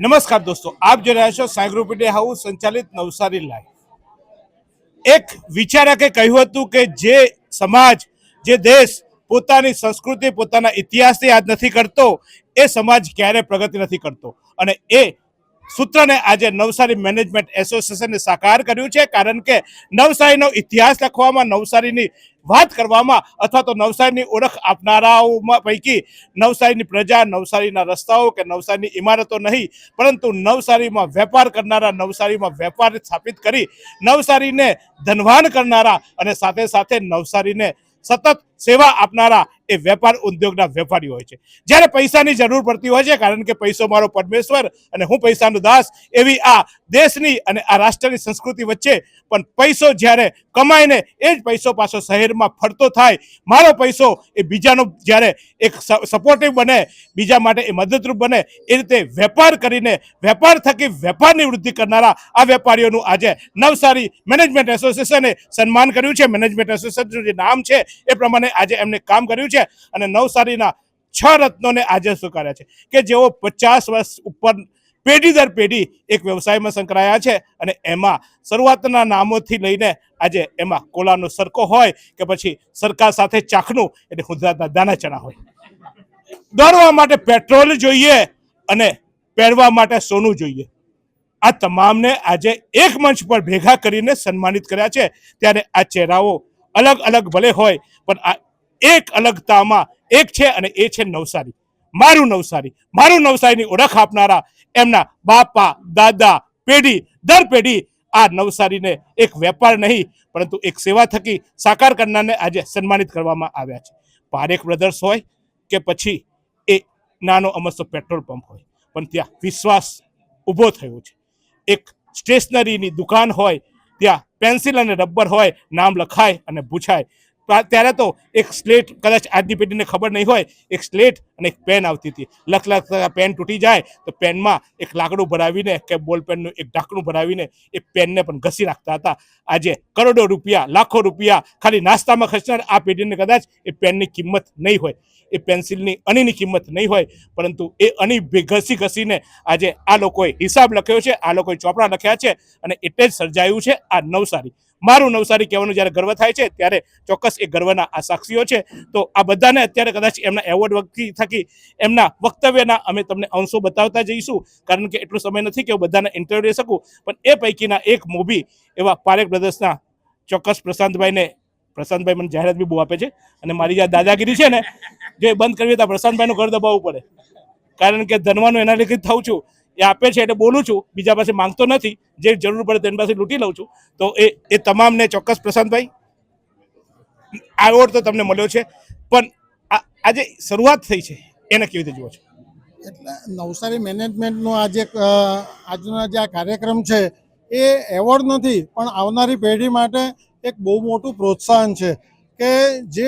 નમસ્કાર દોસ્તો, આપ જોઈ રહ્યા છો સાઈ ગ્રુપ મીડિયા હાઉસ સંચાલિત નવસારી લાઈવ। એક વિચારકે કહ્યું હતું કે જે સમાજ, જે દેશ પોતાની સંસ્કૃતિ, પોતાના ઇતિહાસને યાદ નથી કરતો, એ સમાજ ક્યારે પ્રગતિ નથી કરતો। અને એ સૂત્રને આજે નવસારી મેનેજમેન્ટ એસોસિએશને સાકાર કર્યું છે। કારણ કે નવસારીનો ઇતિહાસ લખવામાં, નવસારીની વાત કરવામાં અથવા તો નવસારીની ઓળખ આપનારાઓમાં પૈકી નવસારીની પ્રજા, નવસારીના રસ્તાઓ કે નવસારીની ઇમારતો નહીં, પરંતુ નવસારીમાં વેપાર કરનારા, નવસારીમાં વેપાર સ્થાપિત કરી નવસારીને ધનવાન કરનારા અને સાથે સાથે નવસારીને સતત સેવા આપનારા એ વેપાર ઉદ્યોગના વેપારીઓ હોય છે। જ્યારે પૈસાની જરૂર પડતી હોય છે, કારણ કે પૈસો મારો પરમેશ્વર અને હું પૈસાનો દાસ, એવી આ દેશની અને આ રાષ્ટ્રની સંસ્કૃતિ વચ્ચે પણ પૈસો જ્યારે કમાઈને એ જ પૈસો પાછો શહેરમાં ફરતો થાય, મારો પૈસો એ બીજાનો જ્યારે એક સપોર્ટિવ બને, બીજા માટે એ મદદરૂપ બને, એ રીતે વેપાર કરીને વેપાર થકી વેપારની વૃદ્ધિ કરનારા આ વેપારીઓનું આજે નવસારી મેનેજમેન્ટ એસોસિએશને સન્માન કર્યું છે। મેનેજમેન્ટ એસોસિએશનનું જે નામ છે એ પ્રમાણે આજે એમને કામ કર્યું છે અને નવસારીના 6 રત્નોને આજે સ્વીકાર્યા છે કે જેઓ 50 વર્ષ ઉપર પેઢી દર પેઢી એક વ્યવસાયમાં સંકળાયા છે। અને એમાં શરૂઆતના નામોથી લઈને આજે એમાં કોલાનો સરકો હોય કે પછી સરકાર સાથે ચાખનું એટલે ગુજરાતના દાના ચણા હોય, દોડવા માટે પેટ્રોલ જોઈએ અને પહેરવા માટે સોનું જોઈએ, આ તમામને આજે એક મંચ પર ભેગા કરીને સન્માનિત કર્યા છે। ત્યારે આ ચહેરાઓ અલગ અલગ ભલે હોય, પણ આ એક અલગતામાં એક છે અને એ છે નવસારી, મારું નવસારી, મારું નવસારીની ઓળખ આપનારા એમના બાપા, દાદા, પેઢી દર પેઢી આ નવસારીને એક વેપાર નહીં પરંતુ એક સેવા થકી સાકાર કરનારને આજે સન્માનિત કરવામાં આવ્યા છે। પારેખ બ્રધર્સ હોય કે પછી એ નાનો અમસ્તો પેટ્રોલ પંપ હોય, પણ ત્યાં વિશ્વાસ ઊભો થયો છે। એક સ્ટેશનરીની દુકાન હોય, ત્યાં પેન્સિલ અને રબર હોય, નામ લખાય અને પૂછાય। ત્યારે તો એક સ્લેટ, કદાચ આજની પેઢીને ખબર નહીં હોય, એક સ્લેટ અને એક પેન આવતી હતી, લખતા પેન તૂટી જાય તો પેનમાં એક લાકડું ભરાવીને કે બોલ પેનનું એક ઢાંકણું ભરાવીને એ પેનને પણ ઘસી નાખતા હતા। આજે કરોડો રૂપિયા, લાખો રૂપિયા ખાલી નાસ્તામાં ખર્ચનાર આ પેઢીને કદાચ એ પેનની કિંમત નહીં હોય, એ પેન્સિલની અણીની કિંમત નહીં હોય, પરંતુ એ અણી ઘસી ઘસીને આજે આ લોકોએ હિસાબ લખ્યો છે, આ લોકોએ ચોપડા લખ્યા છે અને એટલે જ સર્જાયું છે આ નવસારી। મારું નવસારી કહેવાનું જ્યારે ગર્વ થાય છે ત્યારે ચોક્કસ એ ગર્વના આ સાક્ષીઓ છે। તો આ બધાને અત્યારે કદાચ એમના એવોર્ડ થકી એમના વક્તવ્યના અમે તમને અંશો બતાવતા જઈશું, કારણ કે એટલો સમય નથી કે હું બધાને ઇન્ટરવ્યુ લઈ શકું, પણ એ પૈકીના એક મોભી એવા પારેખ બ્રધર્સના ચોક્કસ પ્રશાંતભાઈ મને જાહેરાત બી બહુ આપે છે અને મારી જે દાદાગીરી છે ને, જો એ બંધ કરવી તો પ્રશાંતભાઈનું ઘર દબાવવું પડે, કારણ કે ધનવાનું એના લીધે થઉં છું, એ આપે છે એટલે બોલું છું, બીજા પાસે માંગતો નથી, જે જરૂર પડે તેની પાસે લૂંટી લઉં છું। તો એ તમામને ચોક્કસ પ્રશાંતભાઈ એવોર્ડ તો તમને મળ્યો છે, પણ આજે શરૂઆત થઈ છે એને કેવી રીતે જુઓ છો? એટલે નવસારી મેનેજમેન્ટનો આજનો જે આ કાર્યક્રમ છે એ એવોર્ડ નથી, પણ આવનારી પેઢી માટે એક બહુ મોટું પ્રોત્સાહન છે કે જે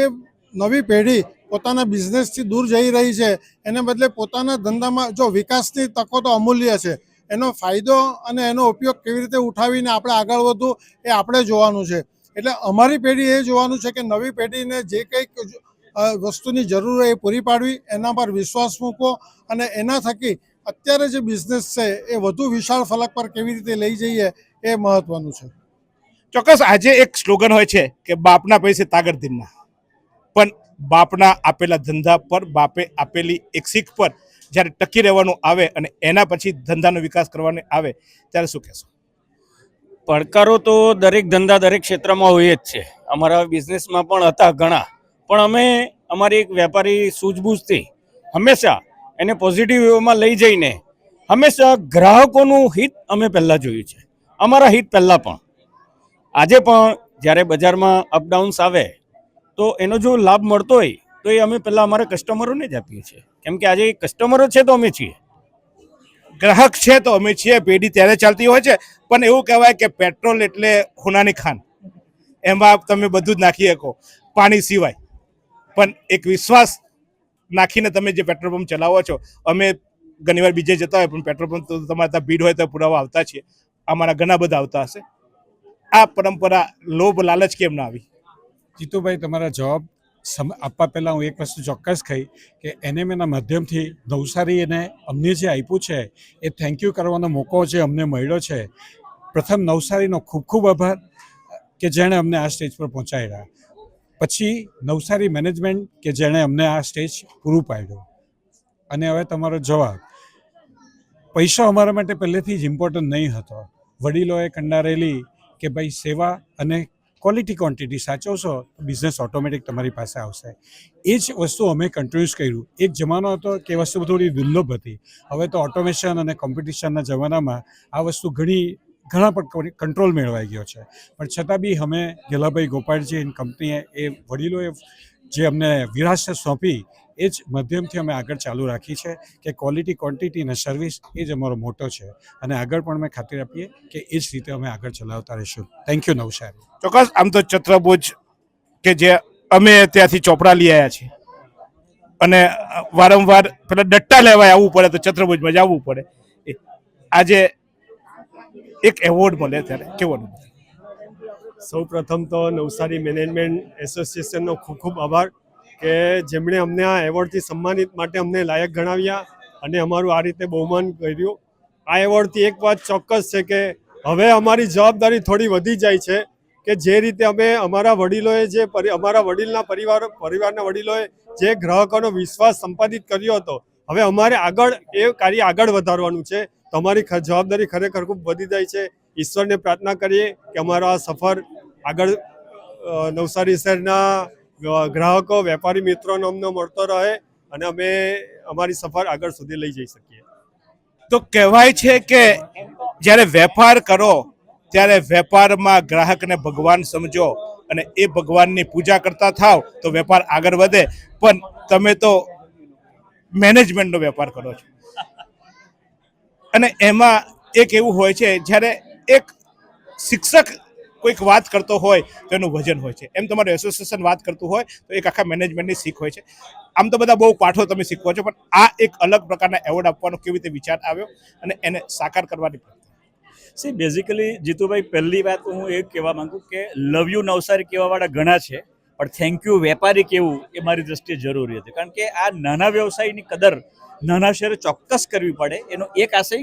નવી પેઢી પોતાના બિઝનેસથી દૂર જઈ રહી છે એને બદલે પોતાના ધંધામાં જો વિકાસની તકો તો અમૂલ્ય છે, એનો ફાયદો અને એનો ઉપયોગ કેવી રીતે ઉઠાવીને આપણે આગળ વધવું એ આપણે જોવાનું છે। એટલે અમારી પેઢી એ જોવાનું છે કે નવી પેઢીને જે કંઈક વસ્તુની જરૂર હોય એ પૂરી પાડવી, એના પર વિશ્વાસ મૂકવો અને એના થકી અત્યારે જે બિઝનેસ છે એ વધુ વિશાળ ફલક પર કેવી રીતે લઈ જઈએ એ મહત્વનું છે। ચોક્કસ આજે એક સ્લોગન હોય છે કે બાપના પૈસે તાગડધીરના, પણ બાપના આપેલા ધંધા પર, બાપે આપેલી એક શીખ પર જ્યારે ટકી રહેવાનું આવે અને એના પછી ધંધાનો વિકાસ કરવાનો આવે ત્યારે શું કહેશો? પડકારો તો દરેક ધંધા, દરેક ક્ષેત્રમાં હોય જ છે, અમારા બિઝનેસમાં પણ હતા ઘણા, પણ અમે અમારી એક વેપારી સૂઝબૂઝથી હંમેશા એને પોઝિટિવ વેમાં લઈ જઈને હંમેશા ગ્રાહકોનું હિત અમે પહેલાં જોયું છે, અમારા હિત પહેલાં પણ। આજે પણ જ્યારે બજારમાં અપડાઉન્સ આવે તો એનો જો લાભ મળતો હોય તો એ અમે પહેલાં અમારા કસ્ટમરોને જ આપીએ છીએ, કેમ કે આજે કસ્ટમરો છે તો અમે છીએ, ગ્રાહક છે તો અમે છીએ, પેઢી ત્યારે ચાલતી હોય છે। પણ એવું કહેવાય કે પેટ્રોલ એટલે ખૂનાની ખાન, એમાં તમે બધું જ નાખી શકો પાણી સિવાય, પણ એક વિશ્વાસ નાખીને તમે જે પેટ્રોલ પંપ ચલાવો છો, અમે ઘણીવાર બીજે જતા હોય પણ પેટ્રોલ પંપ તો તમારે ત્યાં ભીડ હોય તો પુરાવા આવતા છીએ, અમારા ઘણા બધા આવતા હશે। આ પરંપરા લોભ લાલચ કેમ ના આવી? જીતુભાઈ, તમારા જવાબ આપવા પહેલાં હું એક વસ્તુ ચોક્કસ કહી કે એનએમએના માધ્યમથી નવસારી એને અમને જે આપ્યું છે એ થેન્ક યુ કરવાનો મોકો જે અમને મળ્યો છે. પ્રથમ નવસારીનો ખૂબ ખૂબ આભાર કે જેણે અમને આ સ્ટેજ પર પહોંચાડ્યા. પછી નવસારી મેનેજમેન્ટ કે જેણે અમને આ સ્ટેજ પૂરું પાડ્યું. અને હવે તમારો જવાબ, પૈસો અમારા માટે પહેલેથી જ ઇમ્પોર્ટન્ટ નહીં હતો. વડીલોએ કંડારેલી કે ભાઈ સેવા અને ક્વોલિટી ક્વોન્ટિટી સાચવશો બિઝનેસ ઓટોમેટિક તમારી પાસે આવશે. એ જ વસ્તુ અમે કન્ટિન્યુઅસ કર્યું. એક જમાનો હતો કે એ વસ્તુ થોડી દુર્લભ હતી. હવે તો ઓટોમેશન અને કોમ્પિટિશનના જમાનામાં આ વસ્તુ ઘણા પણ કંટ્રોલ મેળવાઈ ગયો છે. પણ છતાં બી અમે ગેલાભાઈ ગોપાળજી એની કંપનીએ એ વડીલોએ જે અમને વિરાસત સોંપી એ જ માધ્યમથી અમે આગળ ચાલુ રાખી છે કે ક્વોલિટી ક્વોન્ટિટી અને સર્વિસ એ જ અમારો મોટો છે. અને આગળ પણ અમે ખાતરી આપીએ કે એ જ રીતે અમે આગળ ચલાવતા રહીશું. Thank you Navsari. ચોક્કસ. આમ તો છત્રભુજ કે જે અમે ત્યાંથી ચોપડા લઈ આવ્યા છીએ અને વારંવાર પેલા ડટ્ટા લેવાય આવવું પડે તો છત્રભુજમાં જ આવવું પડે. આજે એક એવોર્ડ મળે ત્યારે કેવો અનુભવ? સૌ પ્રથમ તો નવસારી મેનેજમેન્ટ એસોસિએશનનો ખૂબ ખૂબ આભાર કે જેમણે અમને આ એવોર્ડથી સન્માનિત માટે અમને લાયક ગણાવ્યા અને અમારું આ રીતે બહુમાન કર્યું. આ એવોર્ડથી એક વાત ચોક્કસ છે કે હવે અમારી જવાબદારી થોડી વધી જાય છે કે જે રીતે અમે અમારા વડીલોએ અમારા વડીલના પરિવારના વડીલોએ જે ગ્રાહકોનો વિશ્વાસ સંપાદિત કર્યો હતો, હવે અમારે એ કાર્ય આગળ વધારવાનું છે. તમારી જવાબદારી ખરેખર ખૂબ વધી જાય છે. ઈશ્વરને પ્રાર્થના કરીએ કે અમારો આ સફર આગળ નવસારી શહેરના ગ્રાહકો વેપારી મિત્રોનો અમને મળતો રહે અને અમે અમારી સફર આગળ સુધી લઈ જઈ શકીએ. તો કહેવાય છે કે જ્યારે વેપાર કરો ત્યારે વેપારમાં ગ્રાહકને ભગવાન સમજો અને એ ભગવાનની પૂજા કરતા થાવ તો વેપાર આગળ વધે. પણ તમે તો મેનેજમેન્ટનો વેપાર કરો છો અને એમાં એક એવું હોય છે જ્યારે એક શિક્ષક કોઈક વાત કરતો હોય તો એનું વજન હોય છે. એમ તમારું એસોસિએશન વાત કરતું હોય તો એક આખા મેનેજમેન્ટની શીખ હોય છે. આમ તો બધા બહુ પાઠો તમે શીખવો છો, પણ આ એક અલગ પ્રકારના એવોર્ડ આપવાનો કેવી રીતે વિચાર આવ્યો અને એને સાકાર કરવાની? સી બેઝિકલી જીતુભાઈ, પહેલી વાત હું એ કહેવા માંગુ કે લવ યુ નવસારી કહેવાવાળા ઘણા છે, પણ થેન્ક યુ વેપારી કહેવું એ મારી દ્રષ્ટિએ જરૂરી હતી. કારણ કે આ નાના વ્યવસાયની કદર નાના શહેરે ચોક્કસ કરવી પડે. એનો એક આશય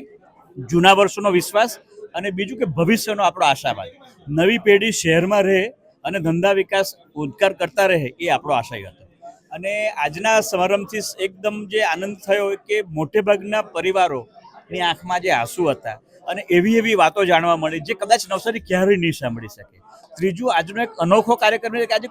જૂના વર્ષોનો વિશ્વાસ અને બીજું કે ભવિષ્યનો આપણો આશાવાદ. નવી પેઢી શહેરમાં રહે અને ધંધા વિકાસ ઉદ્કાર કરતા રહે એ આપણો આશય હતો. અને આજના સમારંભથી એકદમ જે આનંદ થયો કે મોટે ભાગના પરિવારોની આંખમાં જે આંસુ હતા અને એવી વાતો જાણવા મળી જે કદાચ નવસારી ક્યારેય નહીં સાંભળી શકે. ત્રીજું, આજનો એક અનોખો કાર્યક્રમ છે કે આજે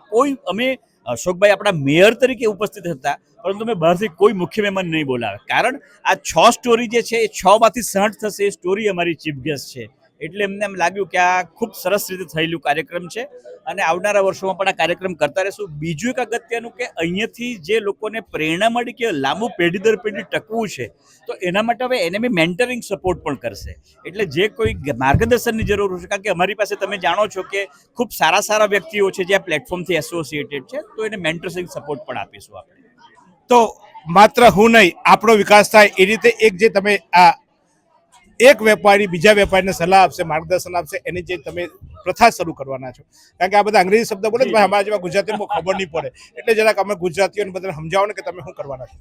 અમે અશોકભાઈ આપણા મેયર તરીકે ઉપસ્થિત હતા, પરંતુ અમે બહારથી કોઈ મુખ્ય મહેમાન નહીં બોલાવે. કારણ આ 6 સ્ટોરી જે છે એ 6 માંથી 60 થશે એ સ્ટોરી અમારી ચીફ ગેસ્ટ છે. એટલે એમને એમ લાગ્યું કે આ ખૂબ સરસ રીતે થયેલું કાર્યક્રમ છે અને આવનારા વર્ષોમાં પણ આ કાર્યક્રમ કરતા રહેશું. બીજું એક અગત્યનું કે અહીંયાથી જે લોકોને પ્રેરણા મળી કે લાંબુ પેઢી દર પેઢી ટકવું છે તો એના માટે હવે એને બી મેન્ટરિંગ સપોર્ટ પણ કરશે. એટલે જે કોઈ માર્ગદર્શનની જરૂર છે, કારણ કે અમારી પાસે તમે જાણો છો કે ખૂબ સારા વ્યક્તિઓ છે જે આ પ્લેટફોર્મથી એસોસિએટેડ છે, તો એને મેન્ટરિંગ સપોર્ટ પણ આપીશું આપણે. તો માત્ર હું નહીં, આપણો વિકાસ થાય એ રીતે એક જે તમે આ એક વેપારી બીજા વેપારીને સલાહ આપશે, માર્ગદર્શન આપશે, એની જે તમે પ્રથા શરૂ કરવાના છો. કારણ કે આ બધા અંગ્રેજી શબ્દ બોલે તો અમારા જેવા ગુજરાતીમાં ખબર નહીં પડે, એટલે જરાક અમે ગુજરાતીઓને બધાને સમજાવો ને કે તમે શું કરવાના છો.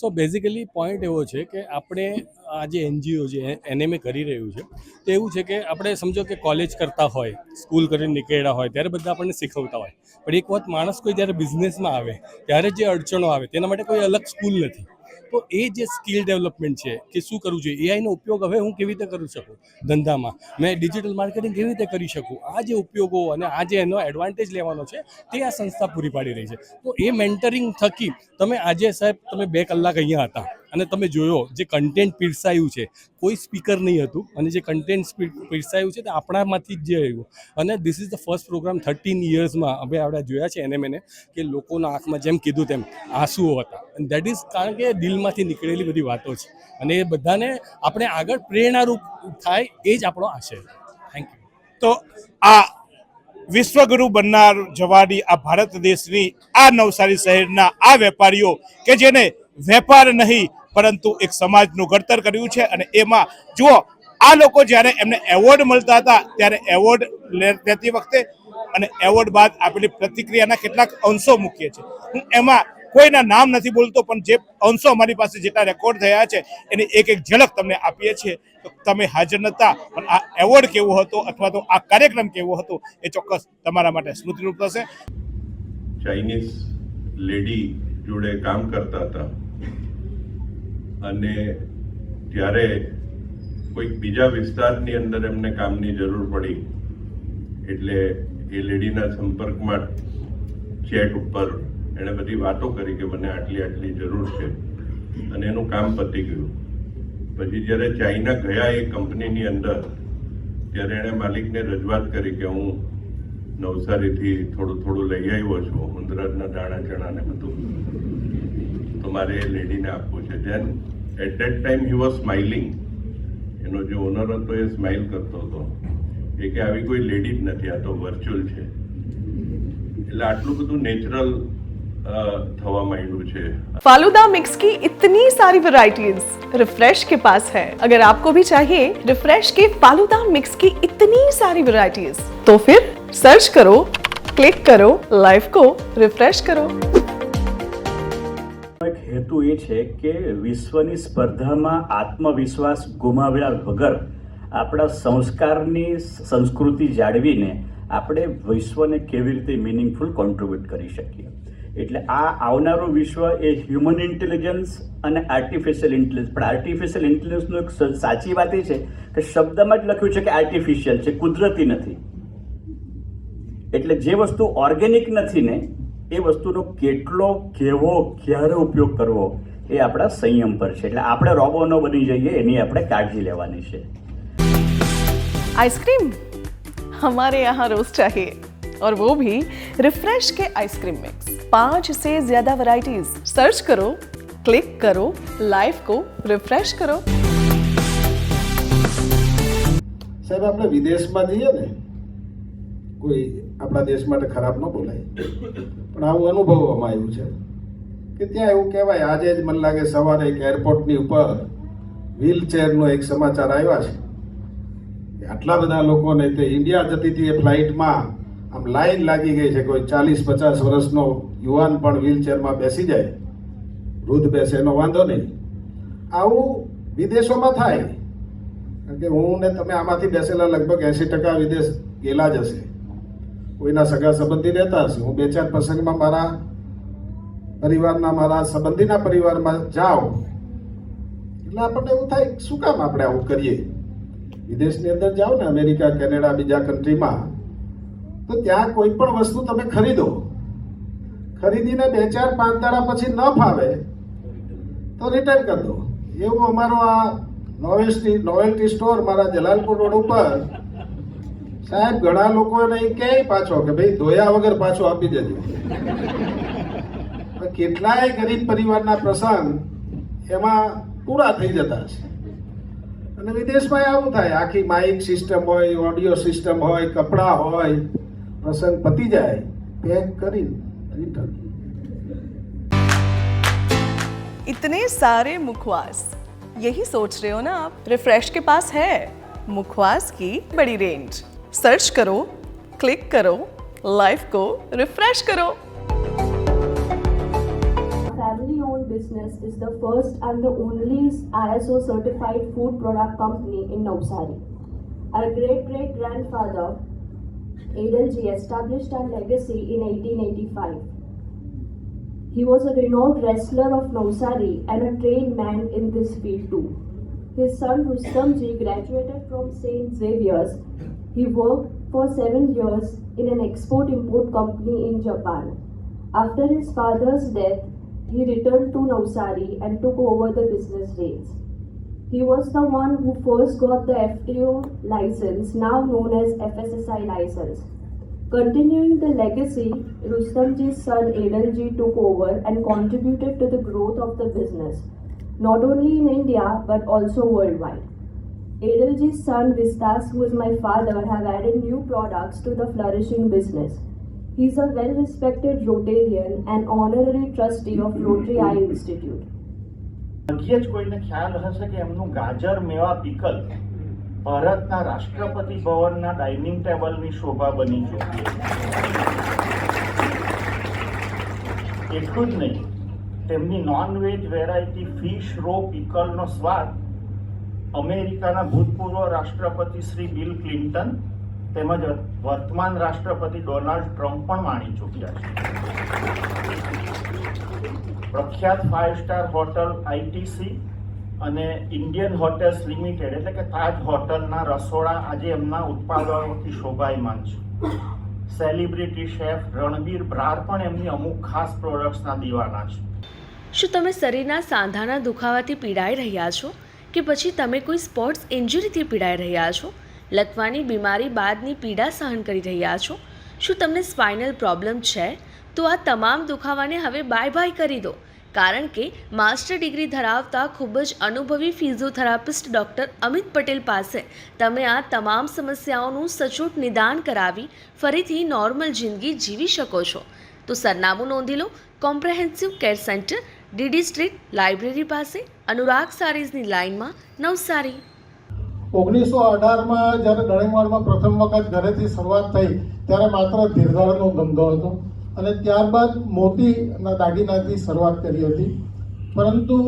સો બેઝિકલી પોઈન્ટ એવો છે કે આપણે આ જે એનજીઓ જે એનએમએ કરી રહ્યું છે તો એવું છે કે આપણે સમજો કે કોલેજ કરતા હોય, સ્કૂલ કરીને નીકળ્યા હોય ત્યારે બધા આપણને શીખવતા હોય, પણ એક વાત માણસ કોઈ જ્યારે બિઝનેસમાં આવે ત્યારે જે અડચણો આવે તેના માટે કોઈ અલગ સ્કૂલ નથી. તો એ જે સ્કિલ ડેવલપમેન્ટ છે કે શું કરવું જોઈએ, એઆઈનો ઉપયોગ હવે હું કેવી રીતે કરી શકું ધંધામાં, મેં ડિજિટલ માર્કેટિંગ કેવી રીતે કરી શકું, આ જે ઉપયોગો અને આ જે એનો એડવાન્ટેજ લેવાનો છે તે આ સંસ્થા પૂરી પાડી રહી છે. તો એ મેન્ટરિંગ થકી તમે આજે સાહેબ તમે 2 કલાક અહીંયા હતા અને તમે જોયો જે કન્ટેન્ટ પીરસાયું છે, કોઈ સ્પીકર નહીં હતું અને જે કન્ટેન્ટ પીરસાયું છે તે આપણામાંથી જ જે આવ્યું. અને this is the first program 13 યર્સમાં હવે આપણે જોયા છે એનએમએને કે લોકોના આંખમાં જેમ કીધું તેમ આંસુઓ હતા. અને દેટ ઇઝ કારણ કે દિલમાંથી નીકળેલી બધી વાતો છે અને એ બધાને આપણે આગળ પ્રેરણારૂપ થાય એ જ આપણો આશય. Thank you. તો આ વિશ્વગુરુ બનનાર જવાની આ ભારત દેશની આ નવસારી શહેરના આ વેપારીઓ કે જેને વેપાર નહીં પરંતુ એક સમાજનું ઘડતર કર્યું છે. અને એમાં જુઓ, આ લોકો જ્યારે એમને એવોર્ડ મળતા હતા ત્યારે એવોર્ડ લેતી વખતે અને એવોર્ડ બાદ આપેલી પ્રતિક્રિયાના કેટલાક અંશો મૂકીએ છીએ. હું એમાં કોઈના નામ નથી બોલતો, પણ જે અંશો અમારી પાસે જેટલા રેકોર્ડ થયા છે એની એક એક ઝલક તમને આપીએ છીએ. તો તમે હાજર નહોતા, પણ આ એવોર્ડ કેવો હતો અથવા તો આ કાર્યક્રમ કેવો હતો એ ચોક્કસ તમારા માટે સ્મૃતિરૂપ થશે. ચાઇનીઝ લેડી જોડે કામ કરતા હતા અને ત્યારે કોઈક બીજા વિસ્તારની અંદર એમને કામની જરૂર પડી, એટલે એ લેડીના સંપર્કમાં ચેટ ઉપર એણે બધી વાતો કરી કે મને આટલી આટલી જરૂર છે અને એનું કામ પતી ગયું. પછી જ્યારે ચાઇના ગયા એ કંપનીની અંદર, ત્યારે એણે માલિકને રજૂઆત કરી કે હું નવસારીથી થોડું થોડું લઈ આવ્યો છું, ઉંદરના દાણા ચણા ને બધું, તો મારે એ લેડીને આપવું છે. Then at that time he was smiling. એનો જે ઓનર હતો એ સ્માઇલ કરતો હતો, એ કે આવી કોઈ લેડી જ નથી, આ તો વર્ચ્યુઅલ છે. એટલે આટલું બધું નેચરલ થવા માંડ્યું છે. फालूदा मिक्स की इतनी सारी वैरायटीज रिफ्रेश के पास है. अगर आपको भी चाहिए रिफ्रेश के फालूदा मिक्स की इतनी सारी वैरायटीज, तो फिर सर्च करो, क्लिक करो, लाइफ को रिफ्रेश करो. એક હેતુ એ છે કે વિશ્વની સ્પર્ધામાં આત્મવિશ્વાસ ગુમાવ્યા વગર આપણા સંસ્કારની સંસ્કૃતિ જાળવીને આપણે વિશ્વને કેવી રીતે મિનિંગફુલ કોન્ટ્રીબ્યુટ કરી શકીએ. એટલે આ આવનારું વિશ્વ એ હ્યુમન ઇન્ટેલિજન્સ અને આર્ટિફિશિયલ ઇન્ટેલિજન્સ, પણ આર્ટિફિશિયલ ઇન્ટેલિજન્સનું એક સાચી વાત એ છે કે શબ્દમાં જ લખ્યું છે કે આર્ટિફિશિયલ છે, કુદરતી નથી. એટલે જે વસ્તુ ઓર્ગેનિક નથી ને એ વસ્તુનો કેટલો, કેવો, ક્યારે ઉપયોગ કરવો એ આપણા સંયમ પર છે. એટલે આપણે રોબો ન બની જઈએ એની આપણે કાળજી લેવાની છે. आइसक्रीम हमारे यहाँ रोज चाहिए, और वो भी रिफ्रेश के आइसक्रीम मिक्स. 5 से ज्यादा वैरायटीज. सर्च करो, क्लिक करो, लाइफ को रिफ्रेश करो. સાહેબ, આપણે વિદેશમાં જઈએ ને, કોઈ આપણા દેશ માટે ખરાબ ન બોલાય, પણ આવું અનુભવવામાં આવ્યું છે કે ત્યાં એવું કહેવાય, આજે જ મને લાગે સવારે એક એરપોર્ટની ઉપર વ્હીલચેરનો એક સમાચાર આવ્યા છે કે આટલા બધા લોકોને તે ઇન્ડિયા જતી હતી એ ફ્લાઇટમાં આમ લાઈન લાગી ગઈ છે. કોઈ 40-50 વર્ષનો યુવાન પણ વ્હીલચેરમાં બેસી જાય, વૃદ્ધ બેસે એનો વાંધો નહીં. આવું વિદેશોમાં થાય, કારણ કે હું ને તમે આમાંથી બેસેલા લગભગ 80% વિદેશ ગયેલા જ હશે, કોઈના સગા સંબંધી રહેતા હશે. હું 2-4 પ્રસંગમાં મારા પરિવારના, મારા સંબંધીના પરિવારમાં જાઉં એટલે આપણને એવું થાય શું કામ આપણે આવું કરીએ. વિદેશની અંદર જાઓ ને, અમેરિકા, કેનેડા, બીજા કન્ટ્રીમાં, તો ત્યાં કોઈ પણ વસ્તુ તમે ખરીદો, ખરીદીને 2-4-5 દાડા પછી ન ફાવે તો રિટર્ન કરી દો. એવું અમારો આ નોવેલ્ટી સ્ટોર મારા જલાલપુર રોડ ઉપર, સાહેબ ઘણા લોકોને ક્યાંય પાછો કે ભાઈ ધોયા વગર પાછો આપી દેજો. કેટલાય ગરીબ પરિવારના પ્રસંગ એમાં પૂરા થઈ જતા હશે. અને વિદેશમાં આવું થાય, આખી માઇક સિસ્ટમ હોય, ઓડિયો સિસ્ટમ હોય, કપડાં હોય, પ્રસંગ પતી જાય, પેક કરી રિટર્ન. इतने सारे मुखवास, यही सोच रहे हो ना आप? रिफ्रेश के पास है मुखवास की बड़ी रेंज. सर्च करो, क्लिक करो, लाइफ को रिफ्रेश करो. Family-owned business is the first and the only ISO certified food product company in Navsari. Our great-great-grandfather Adalji established our legacy in 1885. He was a renowned wrestler of Navsari and a trained man in this field too. His son Rustamji graduated from St. Xavier's. He worked for 7 years in an export-import company in Japan. After his father's death, he returned to Navsari and took over the business reins. He was the one who first got the FTO license, now known as FSSI license. Continuing the legacy, Rustamji's son Adalji took over and contributed to the growth of the business, not only in India but also worldwide. Adalji's son Vistas, who is my father, have added new products to the flourishing business. He is a well-respected Rotarian and honorary trustee of Rotary Eye Institute. ભાગ્યે જ કોઈને ખ્યાલ હશે કે એમનું ગાજર મેવા pickle ભારતના રાષ્ટ્રપતિ ભવનના ડાઇનિંગ ટેબલની શોભા બની ચૂકી છે। એટલું જ નહીં, તેમની નોનવેજ વેરાયટી ફિશ રો પિકલનો સ્વાદ અમેરિકાના ભૂતપૂર્વ રાષ્ટ્રપતિ શ્રી બિલ ક્લિન્ટન તેમજ વર્તમાન રાષ્ટ્રપતિ ડોનાલ્ડ ટ્રમ્પ પણ માણી ચૂક્યા છે। પ્રખ્યાત 5 સ્ટાર હોટલ આઈટીસી અને ઇન્ડિયન હોટેલ્સ લિમિટેડ એટલે કે તાજ હોટલના રસોડા આજે એમના ઉત્પાદનોથી શોભાયમાન છે। સેલિબ્રિટી શેફ રણબીર બ્રાર પણ એમની અમુક ખાસ પ્રોડક્ટ્સના દીવાના છે। શું તમે શરીરના સાંધાના દુખાવાથી પીડાઈ રહ્યા છો કે પછી તમે કોઈ સ્પોર્ટ્સ ઇન્જરીથી પીડાઈ રહ્યા છો? લકવાની બીમારી બાદની પીડા સહન કરી રહ્યા છો? શું તમને સ્પાઇનલ પ્રોબ્લેમ છે? તો આ તમામ દુખાવાને હવે બાય બાય કરી દો, કારણ કે માસ્ટર ડિગ્રી ધરાવતા ખૂબ જ અનુભવી ફિઝિયોથેરાપિસ્ટ ડૉક્ટર અમિત પટેલ પાસે તમે આ તમામ સમસ્યાઓનું સચોટ નિદાન કરાવી ફરીથી નોર્મલ જિંદગી જીવી શકો છો। તો સરનામું નોંધી લો, comprehensive care centre, DD street, library પાસે, અનુરાગ સારીઝની લાઇનમાં, નવસારી। 1918માં જ્યારે દળિંગવાડમાં પ્રથમ વખત ઘરેથી શરૂઆત થઈ ત્યારે માત્ર ધીરધારનો ધંધો હતો અને ત્યારબાદ મોતીના દાગીનાથી શરૂઆત કરી હતી। પરંતુ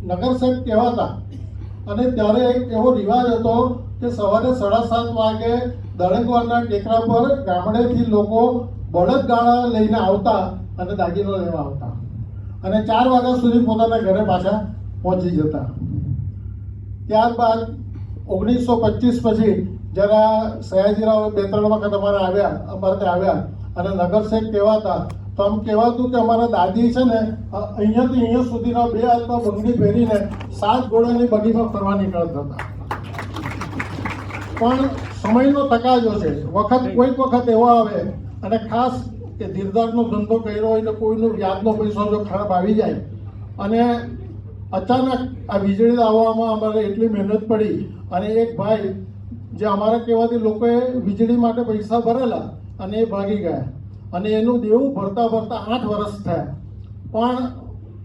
નગરસેઠ કહેવાતા અને ત્યારે એક એવો રિવાજ હતો કે સવારે 7:30 વાગે દળિંગવાડના ટેકરા પર ગામડેથી લોકો બળદગાડા લઈને આવતા અને દાગીનો લેવા આવતા અને 4 વાગ્યા સુધી પોતાના ઘરે પાછા પહોંચી જતા। ત્યારબાદ 1925 પછી જ્યારે સયાજીરાવ 2-3 વખત અમારે ત્યાં આવ્યા અને નગરસેઠ કહેવાતા તો આમ કહેવાતું કે અમારા દાદી છે ને અહીંયાથી અહીંયા સુધીના 2 હાથમાં બંગડી પહેરીને 7 ઘોડાની બગીમાં ફરવા નીકળતા હતા। પણ સમયનો તકાજો છે, કોઈક વખત એવો આવે અને ખાસ કે ધીરધારનો ધંધો કર્યો હોય ને કોઈનો વ્યાજનો પૈસો જો ખરાબ આવી જાય અને અચાનક આ વીજળી આવવામાં અમારે એટલી મહેનત પડી અને એક ભાઈ જે અમારા કહેવાથી લોકોએ વીજળી માટે પૈસા ભરેલા અને એ ભાગી ગયા અને એનું દેવું ભરતા 8 વર્ષ થયા, પણ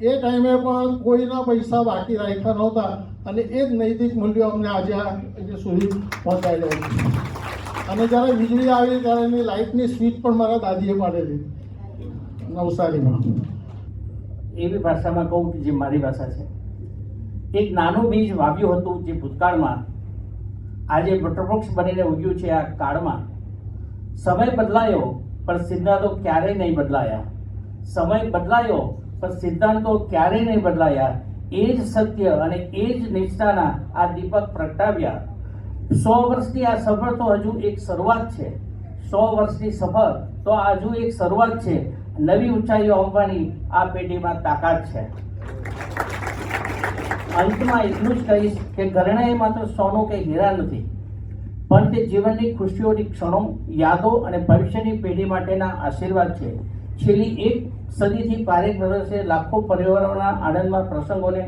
એ ટાઈમે પણ કોઈના પૈસા બાકી રાખ્યા નહોતા અને એ જ નૈતિક મૂલ્યો અમને આજે સુધી પહોંચાડ્યા છે। અને જ્યારે વીજળી આવી ત્યારે એની લાઇટની સ્વિચ પણ મારા દાદીએ પાડેલી નવસારીમાં। એવી ભાષામાં કહું કે જે મારી ભાષા છે, એક નાનું બીજ વાવ્યું હતું જે ભૂતકાળમાં આજે વટવૃક્ષ બનીને ઉગ્યું છે। આ કાળમાં સમય બદલાયો પણ સિદ્ધાંતો ક્યારેય નહીં બદલાયા, સમય બદલાયો પણ સિદ્ધાંતો ક્યારેય નહીં બદલાયા। એ જ સત્ય અને એ જ નિષ્ઠાના આ દીપક પ્રગટાવ્યા। 100 વર્ષની આ સફર તો હજુ એક શરૂઆત છે, 100 વર્ષની સફર તો હજુ એક શરૂઆત છે। નવી ઊંચાઈઓ આવવાની આ પેઢીમાં તાકાત છે। અંતમાં એટલું જ કહીશ કે ઘરેણા એ માત્ર સોનું કે હીરા નથી, પણ તે જીવનની ખુશીઓની ક્ષણો, યાદો અને ભવિષ્યની પેઢી માટેના આશીર્વાદ છે। છેલ્લી 1 સદીથી પારેખ બ્રધર્સે લાખો પરિવારોના આનંદમાં પ્રસંગોને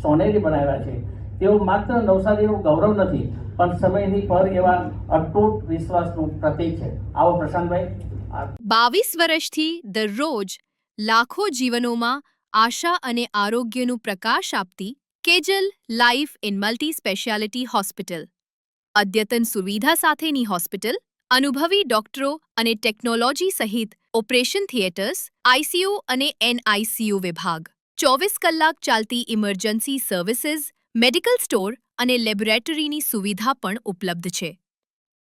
સોનેરી બનાવ્યા છે। તેઓ માત્ર નવસારીનું ગૌરવ નથી પણ સમયની પર એવા અતૂટ વિશ્વાસનું પ્રતીક છે। આવો પ્રશાંતભાઈ। 22 વર્ષથી દરરોજ લાખો જીવનોમાં આશા અને આરોગ્યનું પ્રકાશ આપતી Kejal life in multi speciality hospital, અદ્યતન સુવિધા સાથેની હોસ્પિટલ, અનુભવી ડોક્ટરો અને ટેકનોલોજી સહિત ઓપરેશન થિયેટર્સ, આઈસીયુ અને એનઆઈસીયુ વિભાગ, 24 કલાક ચાલતી ઇમરજન્સી સર્વિસીસ, મેડિકલ સ્ટોર અને લેબોરેટરીની સુવિધા પણ ઉપલબ્ધ છે।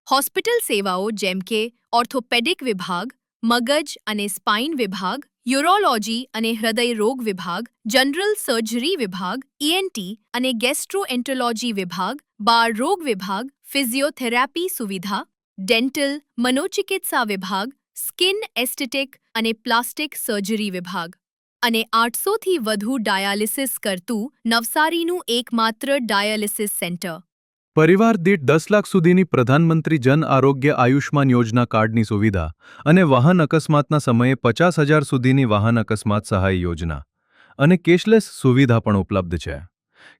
હોસ્પિટલ સેવાઓ જેમ કે ઓર્થોપેડિક વિભાગ, મગજ અને સ્પાઇન વિભાગ, યુરોલોજી અને હૃદય રોગ વિભાગ, જનરલ સર્જરી વિભાગ, ઈએનટી અને ગેસ્ટ્રોએન્ટરોલોજી વિભાગ, બાળ રોગ વિભાગ, ફિઝિયોથેરાપી સુવિધા, ડેન્ટલ, મનોચિકિત્સા વિભાગ, સ્કિન એસ્થેટિક અને પ્લાસ્ટિક સર્જરી વિભાગ અને 800થી વધુ ડાયાલિસિસ કરતું નવસારીનું એકમાત્ર ડાયાલિસિસ સેન્ટર। પરિવાર દીઠ 10 લાખ સુધીની પ્રધાનમંત્રી જન આરોગ્ય આયુષ્માન યોજના કાર્ડની સુવિધા અને વાહન અકસ્માતના સમયે 50,000 સુધીની વાહન અકસ્માત સહાય યોજના અને કેશલેસ સુવિધા પણ ઉપલબ્ધ છે।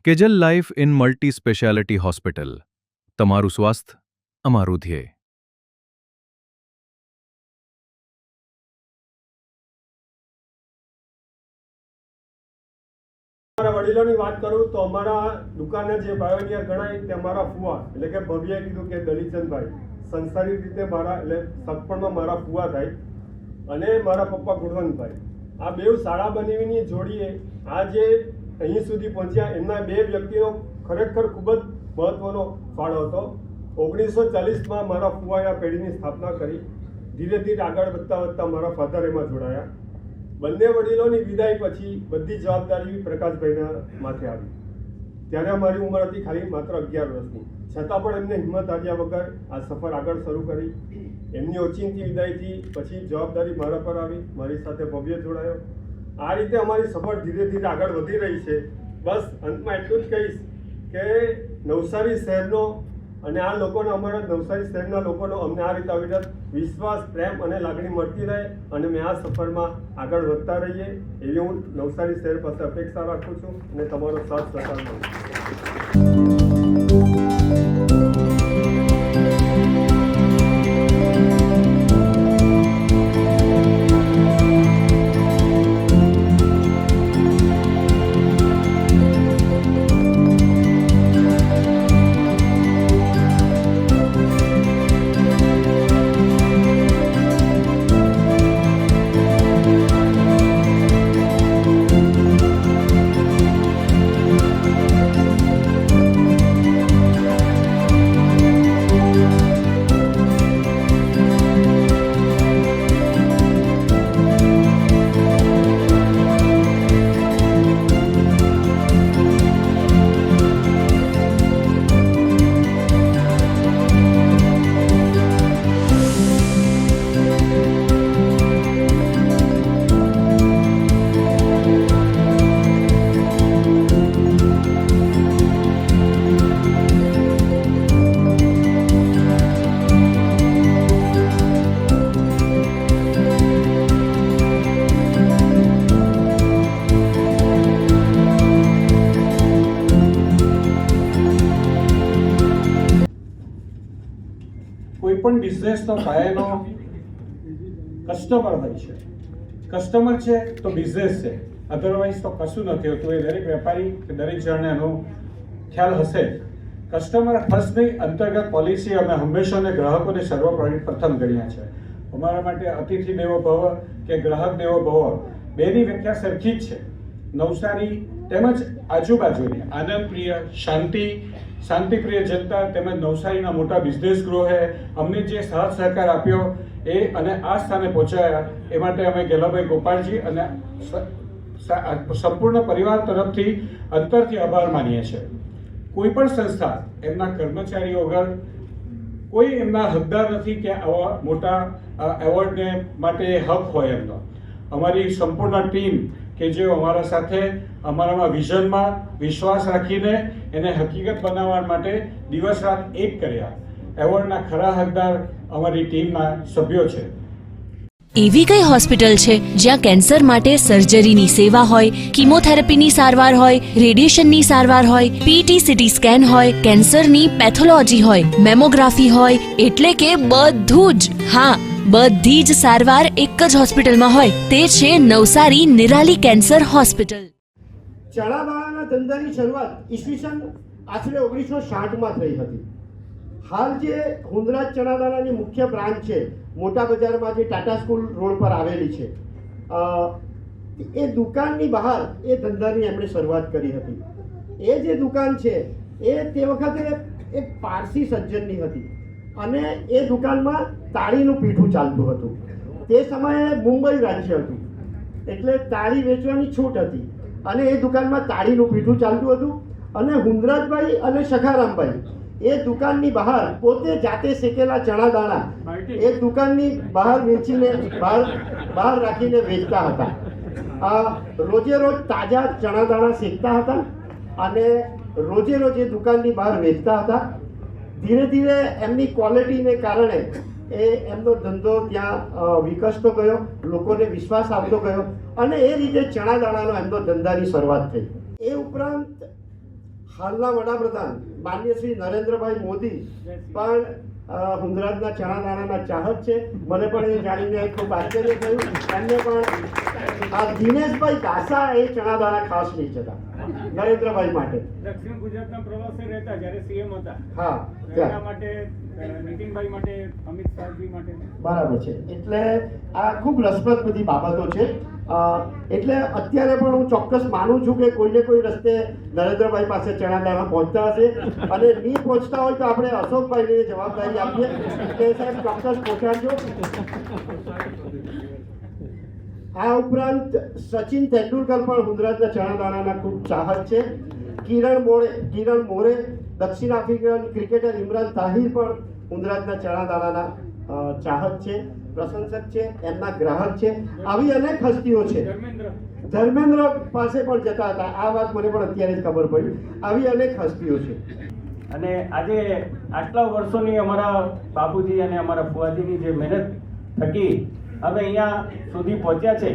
Kejal life in multi speciality hospital, તમારું સ્વાસ્થ્ય અમારું ધ્યેય। અમારા વડીલોની વાત કરું તો અમારા દુકાનના જે પાયોનિયર ગણાય તે અમારા ફુવા એટલે કે ભવ્ય કીધું કે દલીચંદભાઈ સંસારી રીતે મારા એટલે સગપણમાં મારા ફુવા થાય અને મારા પપ્પા ગુણવંતભાઈ આ બેઉ શાળા બનાવીની જોડીએ આ જે અહીં સુધી પહોંચ્યા એમના બે વ્યક્તિનો ખરેખર ખૂબ જ મહત્વનો ફાળો હતો. 1940માં મારા ફુવાએ આ પેઢીની સ્થાપના કરી. ધીરે ધીરે આગળ વધતા મારા ફાધર એમાં જોડાયા. બંને વડીલોની વિદાય પછી બધી જવાબદારી પ્રકાશભાઈના માથે આવી. ત્યારે અમારી ઉંમર હતી ખાલી માત્ર 11 વર્ષની, છતાં પણ એમને હિંમત હાર્યા વગર આ સફર આગળ શરૂ કરી. એમની ઓચિંતી વિદાયથી પછી જવાબદારી મારા પર આવી, મારી સાથે ભવ્ય જોડાયો. આ રીતે અમારી સફર ધીરે ધીરે આગળ વધી રહી છે. બસ અંતમાં એટલું જ કહીશ કે નવસારી શહેરનો અને આ લોકોનો, અમારા નવસારી શહેરના લોકોનો અમને આ રીતે અવિરત વિશ્વાસ, પ્રેમ અને લાગણી મળતી રહે અને મેં આ સફરમાં આગળ વધતા રહીએ એવી હું નવસારી શહેર પાસે અપેક્ષા રાખું છું અને તમારો સાથ સહકાર મળે. કોઈ પણ બિઝનેસનો પાયાનો કસ્ટમર હોય છે. કસ્ટમર છે તો બિઝનેસ છે, અધરવાઇઝ તો કશું નથી હોતું. એ દરેક વેપારી કે દરેક જણને એનો ખ્યાલ હશે. કસ્ટમર ફર્સ્ટની અંતર્ગત પોલિસી અમે હંમેશા ગ્રાહકોને સર્વપ્રથમ ગણ્યા છે. અમારા માટે અતિથિ દેવો ભવ કે ગ્રાહક દેવો ભવ બેની વ્યાખ્યા સરખી જ છે. નવસારી તેમજ આજુબાજુની આનંદપ્રિય, શાંતિપ્રિય જનતા તેમજ નવસારીના મોટા બિઝનેસ ગૃહોએ અમને જે સાથ સહકાર આપ્યો એ અને આ સ્થાને પહોંચાયા એ માટે અમે ગેલાભાઈ ગોપાલજી અને સંપૂર્ણ પરિવાર તરફથી અંતરથી આભાર માનીએ છીએ. કોઈ પણ સંસ્થા એમના કર્મચારીઓ વગર કોઈ એમના હકદાર નથી કે આવા મોટા એવોર્ડને માટે હક હોય એમનો. અમારી સંપૂર્ણ ટીમ કે જે અમારા સાથે અમારામાં વિઝનમાં વિશ્વાસ રાખીને એને હકીકત બનાવવા માટે દિવસ રાત એક કર્યા. એવોર્ડના ખરા હકદાર અમારી ટીમના સભ્યો છે. એવી કઈ હોસ્પિટલ છે જ્યાં કેન્સર માટે સર્જરીની સેવા હોય, કીમોથેરાપીની સારવાર હોય, રેડિયેશનની સારવાર હોય, પીટી સીટી સ્કેન હોય, કેન્સરની પેથોલોજી હોય, મેમોગ્રાફી હોય, એટલે કે બધું જ. હા, બધી જ સારવાર એક જ હોસ્પિટલમાં હોય. તે છે નવસારી નિરાલી કેન્સર હોસ્પિટલ. ચણા દાણાના ધંધાની શરૂઆત ઈસવીસન આશરે 1960માં થઈ હતી. હાલ જે હુંદરાજ ચણા દાણાની મુખ્ય બ્રાન્ચ છે, મોટા બજારમાં જે ટાટા સ્કૂલ રોડ પર આવેલી છે, એ દુકાનની બહાર એ ધંધાની એમણે શરૂઆત કરી હતી. એ જે દુકાન છે એ તે વખતે એક પારસી સજ્જનની હતી અને એ દુકાનમાં તાળીનું પીઠું ચાલતું હતું. તે સમયે મુંબઈ રાજ્ય હતું એટલે તાળી વેચવાની છૂટ હતી અને એ દુકાનમાં તાળીનું પીઠું ચાલતું હતું. અને હુંદરાજભાઈ અને સખારામભાઈ એ દુકાનની બહાર પોતે જાતે શેકેલા ચણા દાણા એ દુકાનની બહાર વેચીને બહાર રાખીને વેચતા હતા. રોજે રોજ તાજા ચણા દાણા શેકતા હતા અને રોજે રોજ એ દુકાનની બહાર વેચતા હતા. ધીરે ધીરે એમની ક્વોલિટીને કારણે એમનો ધંધો ત્યાં વિકસતો ગયો, લોકોને વિશ્વાસ આવતો ગયો અને એ રીતે ચણા દાણાનો એમનો ધંધાની શરૂઆત થઈ. એ ઉપરાંત હાલના વડાપ્રધાન માનનીય શ્રી નરેન્દ્રભાઈ મોદી પણ હુંદરાજના ચણા દાણાના ચાહક છે. મને પણ એ જાણીને ખૂબ આશ્ચર્ય થયું. એમને પણ દિનેશભાઈ દાસા એ ચણા દાણા ખાસ વેચતા. નરેન્દ્રભાઈ માટે. દક્ષિણ ગુજરાતના પ્રવાસે રહેતા જ્યારે સીએમ હતા, હા, એના માટે નીતિનભાઈ માટે, અમિત શાહજી માટે. બરાબર છે. એટલે આ ખૂબ રસપ્રદ બધી બાબતો છે. એટલે અત્યારે પણ હું ચોક્કસ માનું છું કે કોઈને કોઈ રસ્તે નરેન્દ્રભાઈ પાસે ચણા દાણા પહોંચતા હશે, અને નહીં પહોંચતા હોય તો આપણે અશોકભાઈને જવાબદારી આપીએ કે સાહેબ ચોક્કસ પહોંચાડજો. આ ઉપરાંત સચિન તેંડુલકર પણ ગુજરાતના ચણા દાણાના ખૂબ ચાહક છે. કિરણ મોરે, દક્ષિણ આફ્રિકન ક્રિકેટર ઇમરાન તાહિર પણ ગુજરાતના ચણા દાણાના ચાહક છે, પ્રશંસક છે, એમના ગ્રાહક છે. આવી અનેક હસ્તીઓ છે. ધર્મેન્દ્ર પાસે પણ જતા હતા. આ વાત મને પણ અત્યારે જ ખબર પડી. આવી અનેક હસ્તીઓ છે. અને આજે આટલા વર્ષોની અમારા બાપુજી અને અમારા ફુવાજીની જે મહેનત થકી અમે અહીંયા સુધી પહોંચ્યા છે,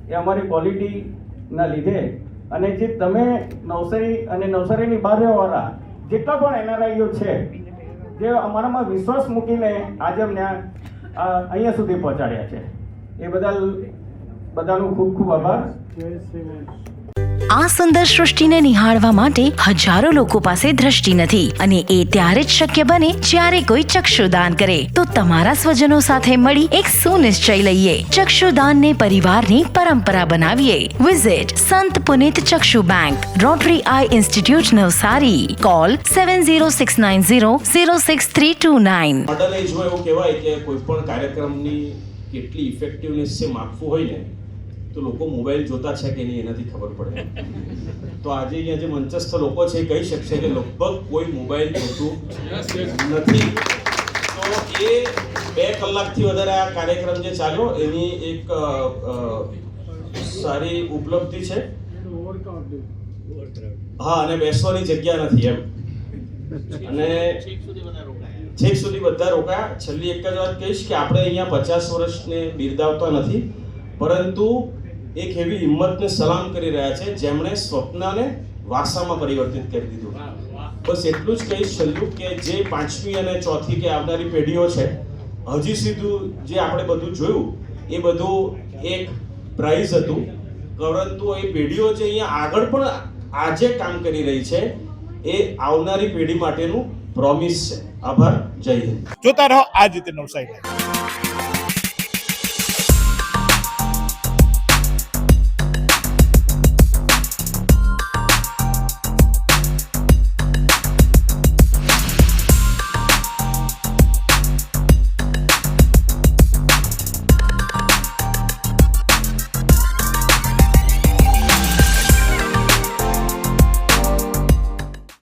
એ અમારી ક્વોલિટીના લીધે. અને જે તમે નવસારી અને નવસારીની બહાર રહેવાવાળા જેટલા પણ એનઆરઆઈઓ છે, જે અમારામાં વિશ્વાસ મૂકીને આજે અમને અહીંયા સુધી પહોંચાડ્યા છે, એ બધાનો ખૂબ ખૂબ આભાર. આ સુંદર સૃષ્ટિને નિહાળવા માટે હજારો લોકો પાસે દ્રષ્ટિ નથી, અને એ ત્યારે જ શક્ય બને જ્યારે કોઈ ચક્ષુદાન કરે. તો તમારા સ્વજનો સાથે મળી એક સુનિશ્ચય લઈએ, ચક્ષુદાનને પરિવારની પરંપરા બનાવીએ. Visit Sant Punit Chakshu bank, Rotary eye institute Navsari. Call 7069006329. Model એજમાં એવું કહેવાય કે કોઈ પણ કાર્યક્રમની કેટલી ઇફેક્ટિવનેસ છે માપવું હોય ને, તો લોકો મોબાઈલ જોતા છે કે નહીં એનાથી ખબર પડે. તો આજે અહીંયા જે મંચસ્થ લોકો છે એ કહી શકશે કે લગભગ કોઈ મોબાઈલ જોતું નથી. તો એ 2 કલાકથી વધારે આ કાર્યક્રમ જે ચાલ્યો એની એક સારી ઉપલબ્ધિ છે. હા, અને બેસવાની જગ્યા નથી એમ, અને છેક સુધી બધા રોકાયા. છેલ્લી એક જ વાત કહીશ કે આપણે અહીંયા 50 વર્ષને બિરદાવતા નથી, પરંતુ એક એવી હિંમતને સલામ કરી રહ્યા છે જેમણે સ્વપ્નને વારસામાં પરિવર્તિત કરી દીધું. બસ એટલું જ કહીશ છેલ્લું કે જે 5મી અને 4થી કે આવનારી પેઢીઓ છે, હજી સીધું જે આપણે બધું જોયું એ બધું એક પ્રાઇઝ હતું, પરંતુ એ પેઢીઓ જે અહીંયા આગળ પણ આજે કામ કરી રહી છે એ આવનારી પેઢી માટેનું પ્રોમિસ છે. આભાર. જય હિન્દ. જોતા રહો આ જ રીતે નવસારી.